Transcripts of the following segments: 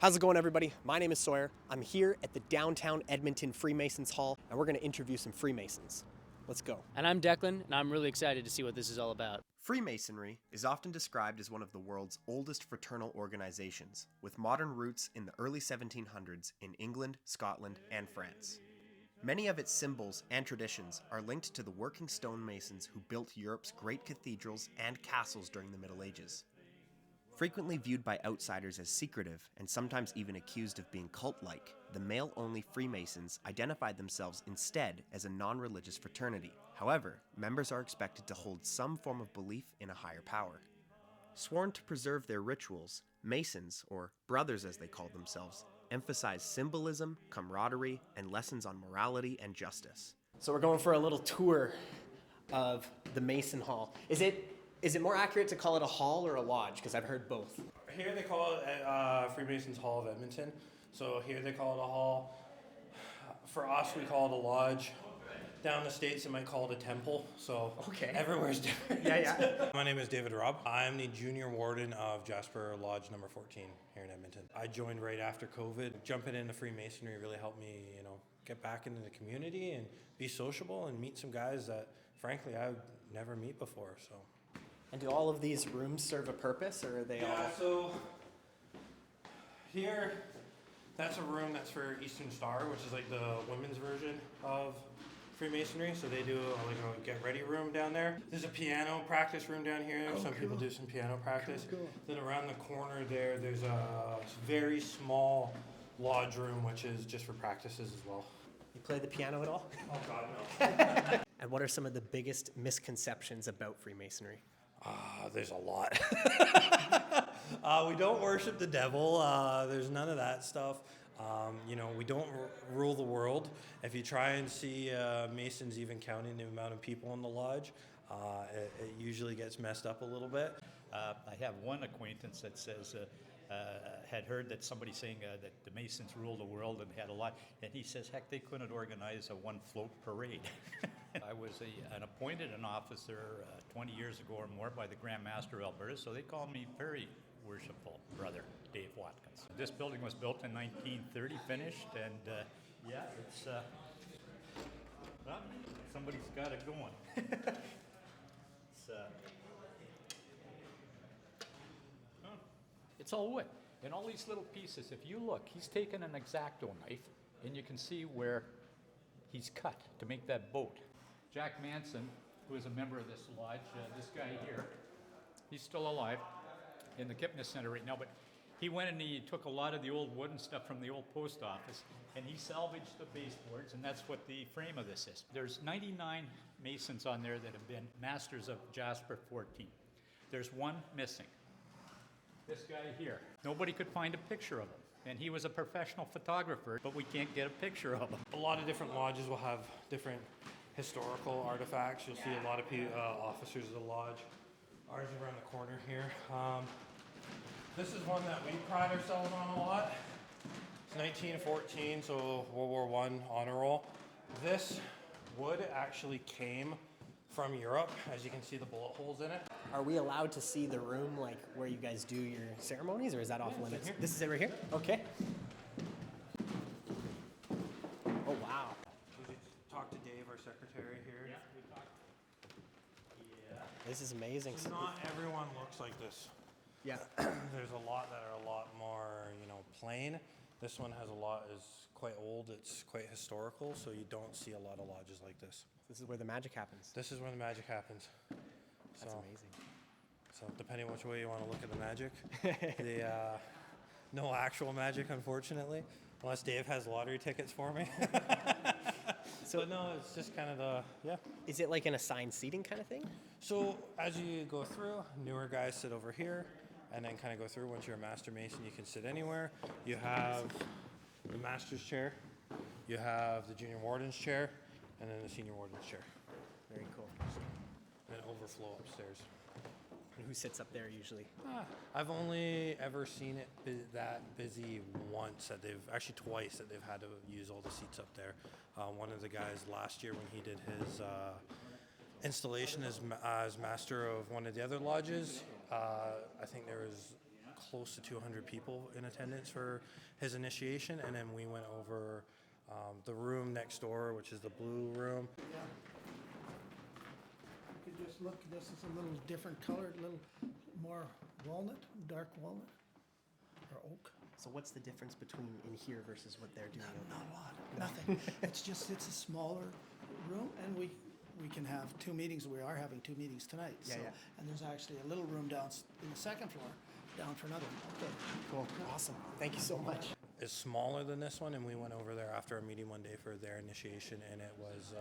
How's it going, everybody? My name is Sawyer. I'm here at the downtown Edmonton Freemasons Hall, and we're going to interview some Freemasons. Let's go. And I'm Declan, and I'm really excited to see what this is all about. Freemasonry is often described as one of the world's oldest fraternal organizations, with modern roots in the early 1700s in England, Scotland, and France. Many of its symbols and traditions are linked to the working stonemasons who built Europe's great cathedrals and castles during the Middle Ages. Frequently viewed by outsiders as secretive and sometimes even accused of being cult-like, the male-only Freemasons identified themselves instead as a non-religious fraternity. However, members are expected to hold some form of belief in a higher power. Sworn to preserve their rituals, Masons, or brothers as they called themselves, emphasize symbolism, camaraderie, and lessons on morality and justice. So we're going for a little tour of the Mason Hall. Is it more accurate to call it a hall or a lodge? Because I've heard both. Here they call it Freemasons Hall of Edmonton. So here they call it a hall. For us, we call it a lodge. Down the States, they might call it a temple. So everywhere's different. Yeah. My name is David Robb. I'm the junior warden of Jasper Lodge number 14 here in Edmonton. I joined right after COVID. Jumping into Freemasonry really helped me, get back into the community and be sociable and meet some guys that, frankly, I would never meet before. So. And do all of these rooms serve a purpose, or are they all? Yeah, so here, that's a room that's for Eastern Star, which is like the women's version of Freemasonry. So they do like a get ready room down there. There's a piano practice room down here. Some people do some piano practice. Cool. Then around the corner there's a very small lodge room, which is just for practices as well. You play the piano at all? Oh God, no. And what are some of the biggest misconceptions about Freemasonry? There's a lot. We don't worship the devil. There's none of that stuff. We don't rule the world. If you try and see Masons even counting the amount of people in the lodge, it usually gets messed up a little bit. I have one acquaintance that says, had heard that somebody saying that the Masons rule the world and had a lot, and he says, heck, they couldn't organize a one float parade. I was an officer 20 years ago or more by the Grand Master of Alberta, so they called me very worshipful brother Dave Watkins. This building was built in 1930, finished, and it's well, somebody's got it going. It's all wood. And all these little pieces, if you look, he's taken an X-Acto knife, and you can see where he's cut to make that boat. Jack Manson, who is a member of this lodge, this guy here, he's still alive in the Kipnis Center right now, but he went and he took a lot of the old wooden stuff from the old post office, and he salvaged the baseboards, and that's what the frame of this is. There's 99 Masons on there that have been Masters of Jasper 14. There's one missing. This guy here. Nobody could find a picture of him. And he was a professional photographer, but we can't get a picture of him. A lot of different lodges will have different historical artifacts. You'll see a lot of officers of the lodge. Ours is around the corner here. This is one that we pride ourselves on a lot. It's 1914, so World War I honor roll. This wood actually came from Europe. As you can see the bullet holes in it. Are we allowed to see the room, like where you guys do your ceremonies, or is that off limits? This is it right here? Okay. Oh, wow. Did you talk to Dave, our secretary here? Yeah, we talked. Yeah. This is amazing. Not everyone looks like this. Yeah. There's a lot that are a lot more, plain. This one is quite old. It's quite historical, so you don't see a lot of lodges like this. This is where the magic happens. This is where the magic happens. That's amazing. So depending which way you want to look at the magic, no actual magic, unfortunately, unless Dave has lottery tickets for me. So no, it's just kind of Is it like an assigned seating kind of thing? So as you go through, newer guys sit over here, and then kind of go through. Once you're a Master Mason, you can sit anywhere. You have the Master's chair, you have the Junior Warden's chair, and then the Senior Warden's chair. Very cool. And an overflow upstairs. And who sits up there usually? I've only ever seen it that busy once. Twice that they've had to use all the seats up there. One of the guys last year when he did his installation as master of one of the other lodges, I think there was close to 200 people in attendance for his initiation, and then we went over the room next door, which is the blue room. You could just look, this is a little different colored, little more walnut, dark walnut, or oak. So what's the difference between in here versus what they're doing? Not a lot, nothing. It's a smaller room, and we can have 2 meetings. We are having 2 meetings tonight. Yeah, yeah. And there's actually a little room down in the second floor, down for another. Okay. Cool. Awesome. Thank you so much. It's smaller than this one, and we went over there after our meeting one day for their initiation, and it was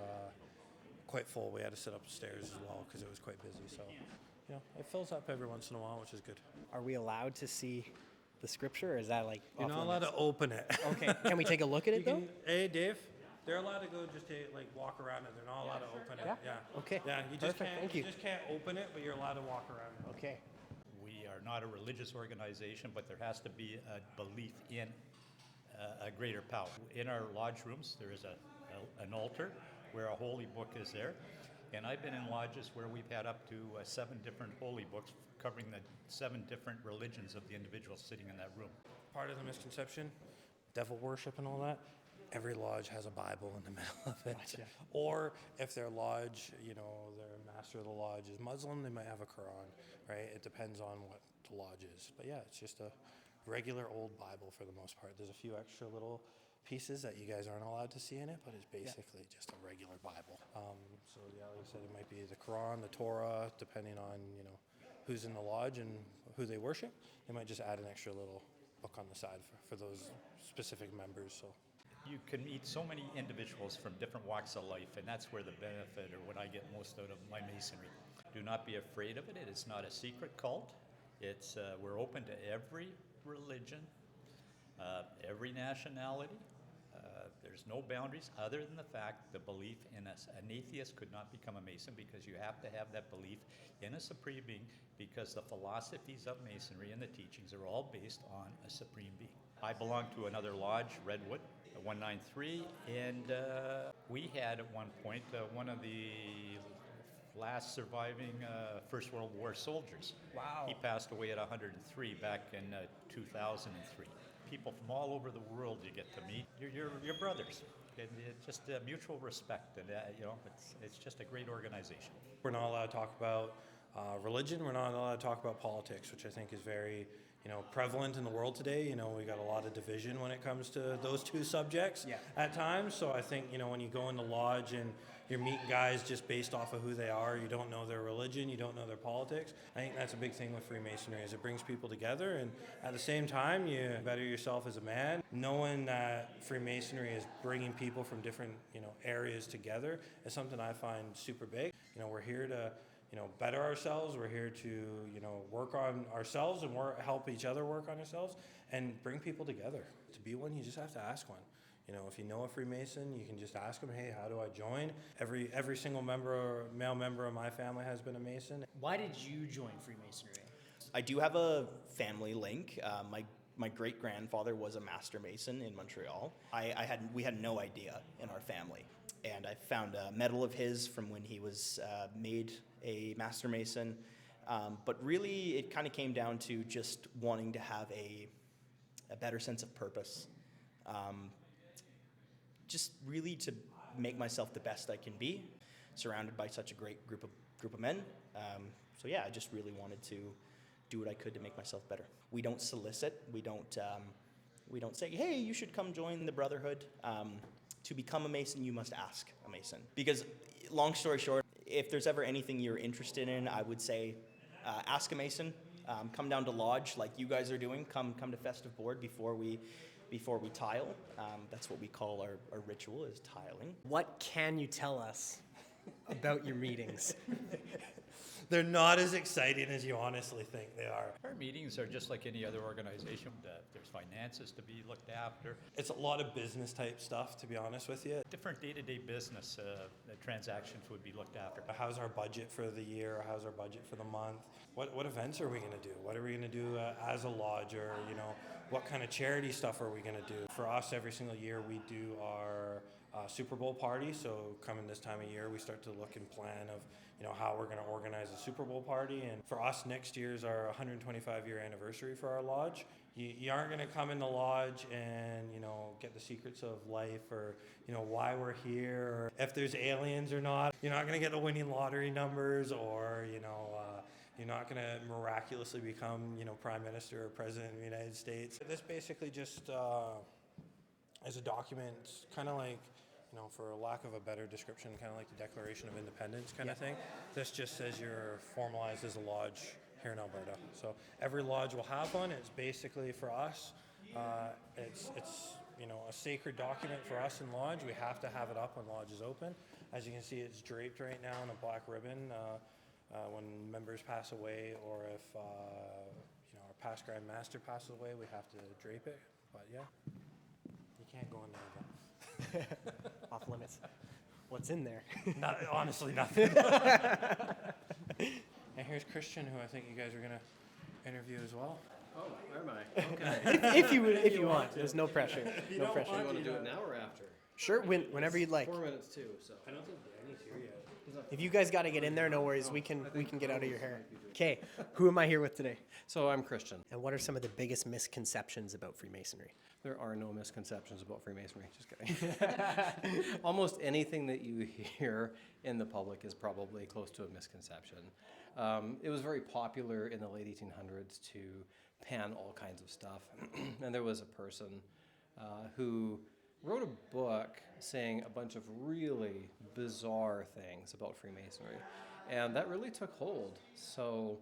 quite full. We had to sit upstairs as well because it was quite busy. So, it fills up every once in a while, which is good. Are we allowed to see the scripture, or is that like You're not allowed to open it. Okay. Can we take a look at it though? Hey, Dave. They're allowed to go just to walk around it. They're not allowed to open it. Yeah. Okay. Yeah. You just Perfect. can't. Thank You you. just can't open it, but you're allowed to walk around it. Okay. We are not a religious organization, but there has to be a belief in a greater power. In our lodge rooms, there is an altar where a holy book is there. And I've been in lodges where we've had up to 7 different holy books covering the 7 different religions of the individuals sitting in that room. Part of the misconception, devil worship and all that, every lodge has a Bible in the middle of it. Gotcha. Or if their lodge, their master of the lodge is Muslim, they might have a Quran, right? It depends on what the lodge is. But yeah, it's just a regular old Bible for the most part. There's a few extra little pieces that you guys aren't allowed to see in it, but it's basically just a regular Bible. So yeah, like I said, it might be the Quran, the Torah, depending on, who's in the lodge and who they worship. They might just add an extra little book on the side for those specific members. So You can meet so many individuals from different walks of life, and that's where the benefit, or what I get most out of my masonry. Do not be afraid of it. It is not a secret cult. It's we're open to every religion, every nationality. There's no boundaries other than the fact, the belief in us. An atheist could not become a Mason because you have to have that belief in a supreme being, because the philosophies of Masonry and the teachings are all based on a supreme being. I belong to another lodge, Redwood, 193, and we had at one point one of the last surviving First World War soldiers. Wow. He passed away at 103 back in 2003. People from all over the world you get to meet. You're brothers. And it's just mutual respect, and it's just a great organization. we're not allowed to talk about religion. We're not allowed to talk about politics, which I think is very prevalent in the world today. We got a lot of division when it comes to those two subjects at times. So I think, when you go in the lodge and you're meeting guys just based off of who they are, you don't know their religion, you don't know their politics. I think that's a big thing with Freemasonry, is it brings people together, and at the same time, you better yourself as a man. Knowing that Freemasonry is bringing people from different, areas together is something I find super big. We're here to better ourselves. We're here to, work on ourselves and help each other work on ourselves and bring people together. To be one, you just have to ask one. If you know a Freemason, you can just ask them, hey, how do I join? Every single male member of my family has been a Mason. Why did you join Freemasonry? I do have a family link. My great-grandfather was a Master Mason in Montreal. We had no idea in our family. And I found a medal of his from when he was made a Master Mason. But really, it kind of came down to just wanting to have a better sense of purpose. Just really to make myself the best I can be, surrounded by such a great group of men. So yeah, I just really wanted to do what I could to make myself better. We don't solicit. We don't say, hey, you should come join the Brotherhood. To become a Mason, you must ask a Mason. Because, long story short, if there's ever anything you're interested in, I would say ask a Mason. Come down to Lodge like you guys are doing. Come to Festive Board before we tile. That's what we call our ritual, is tiling. What can you tell us about your meetings? They're not as exciting as you honestly think they are. Our meetings are just like any other organization. There's finances to be looked after. It's a lot of business type stuff, to be honest with you. Different day-to-day business transactions would be looked after. How's our budget for the year? How's our budget for the month? What events are we going to do? What are we going to do as a lodge? Or, what kind of charity stuff are we going to do? For us, every single year we do our Super Bowl party. So coming this time of year, we start to look and plan of, how we're going to organize a Super Bowl party. And for us, next year's our 125-year anniversary for our lodge. You aren't going to come in the lodge and, get the secrets of life or, why we're here or if there's aliens or not. You're not going to get the winning lottery numbers or, you're not going to miraculously become, Prime Minister or President of the United States. This basically just is a document, kind of like, for lack of a better description, kind of like the Declaration of Independence kind of thing. This just says you're formalized as a lodge here in Alberta. So every lodge will have one. It's basically for us, it's a sacred document for us in lodge. We have to have it up when lodge is open. As you can see, it's draped right now in a black ribbon. When members pass away or if our past Grand Master passes away, we have to drape it. But yeah, you can't go in there though. Off limits. What's in there? Honestly, nothing. And here's Christian, who I think you guys are going to interview as well. Oh, am I? Okay. if you want. There's no pressure. No pressure. Do you want to do it now or after? Sure, whenever you'd like. 4 minutes too, so. I don't think Danny's here yet. If you guys got to get in there, no worries. We can get out of your hair. Okay, who am I here with today? So I'm Christian. And what are some of the biggest misconceptions about Freemasonry? There are no misconceptions about Freemasonry. Just kidding. Almost anything that you hear in the public is probably close to a misconception. It was very popular in the late 1800s to pan all kinds of stuff. And there was a person who wrote a book saying a bunch of really bizarre things about Freemasonry. And that really took hold. So,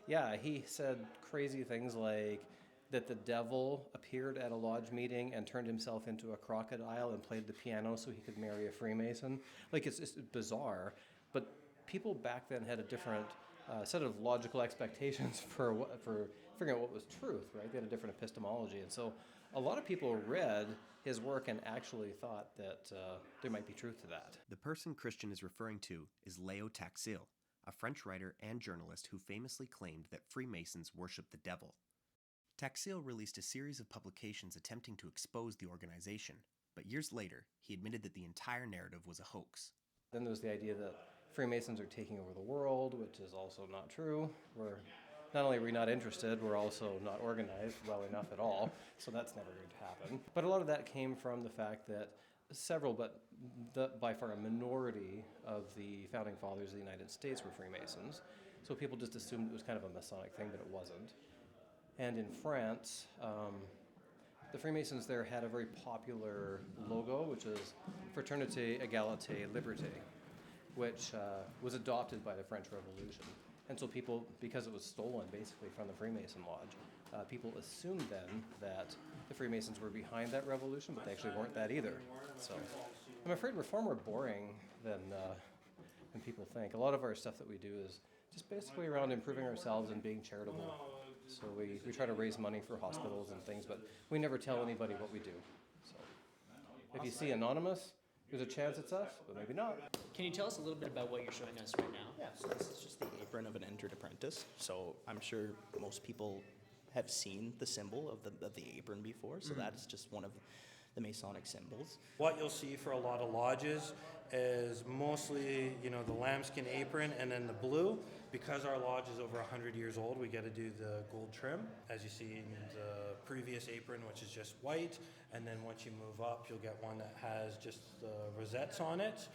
yeah, he said crazy things like that the devil appeared at a lodge meeting and turned himself into a crocodile and played the piano so he could marry a Freemason. Like, it's bizarre. But people back then had a different set of logical expectations for figuring out what was truth, right? They had a different epistemology. And so a lot of people read his work and actually thought that there might be truth to that. The person Christian is referring to is Léo Taxil, a French writer and journalist who famously claimed that Freemasons worship the devil. Taxil released a series of publications attempting to expose the organization, but years later, he admitted that the entire narrative was a hoax. Then there was the idea that Freemasons are taking over the world, which is also not true. Not only are we not interested, we're also not organized well enough at all, so that's never going to happen. But a lot of that came from the fact that by far a minority of the founding fathers of the United States were Freemasons, so people just assumed it was kind of a Masonic thing, but it wasn't. And in France, the Freemasons there had a very popular logo, which is Fraternité, Égalité, Liberté, which was adopted by the French Revolution. And so people, because it was stolen basically from the Freemason Lodge, people assumed then that the Freemasons were behind that revolution, but they actually weren't that either. So I'm afraid we're far more boring than people think. A lot of our stuff that we do is just basically around improving ourselves and being charitable. So we try to raise money for hospitals and things, but we never tell anybody what we do. So if you see anonymous, there's a chance it's us, but maybe not. Can you tell us a little bit about what you're showing us right now? Yeah, so this is just the apron of an entered apprentice. So I'm sure most people have seen the symbol of the apron before, so that is just one of the Masonic symbols. What you'll see for a lot of lodges is mostly, the lambskin apron and then the blue. Because our lodge is over 100 years old, we get to do the gold trim. As you see in the previous apron, which is just white, and then once you move up, you'll get one that has just the rosettes on it.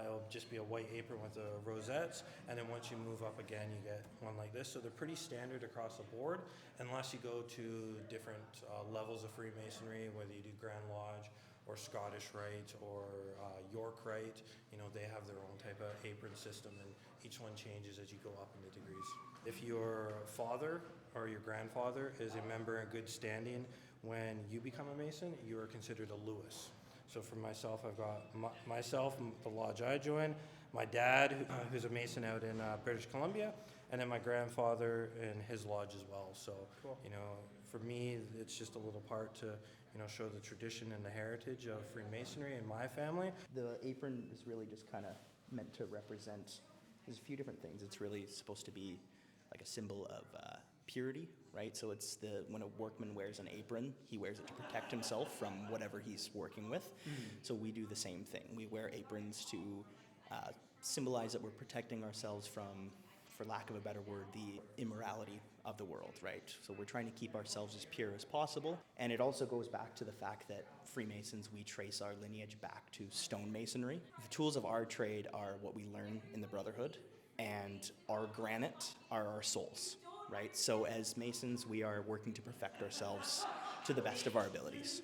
It'll just be a white apron with the rosettes, and then once you move up again, you get one like this. So they're pretty standard across the board, unless you go to different levels of Freemasonry, whether you do Grand Lodge or Scottish Rite or York Rite. They have their own type of apron system, and each one changes as you go up in the degrees. If your father or your grandfather is a member in good standing, when you become a Mason, you are considered a Lewis. So for myself, I've got myself, the lodge I joined, my dad, who's a Mason out in British Columbia, and then my grandfather in his lodge as well. So, cool. For me, it's just a little part to, show the tradition and the heritage of Freemasonry in my family. The apron is really just kind of meant to represent, there's a few different things. It's really supposed to be like a symbol of purity, right? So it's when a workman wears an apron, he wears it to protect himself from whatever he's working with. So we do the same thing. We wear aprons to symbolize that we're protecting ourselves from, for lack of a better word, the immorality of the world, right? So we're trying to keep ourselves as pure as possible. And it also goes back to the fact that Freemasons, we trace our lineage back to stonemasonry. The tools of our trade are what we learn in the Brotherhood, and our granite are our souls, right? So as Masons, we are working to perfect ourselves to the best of our abilities.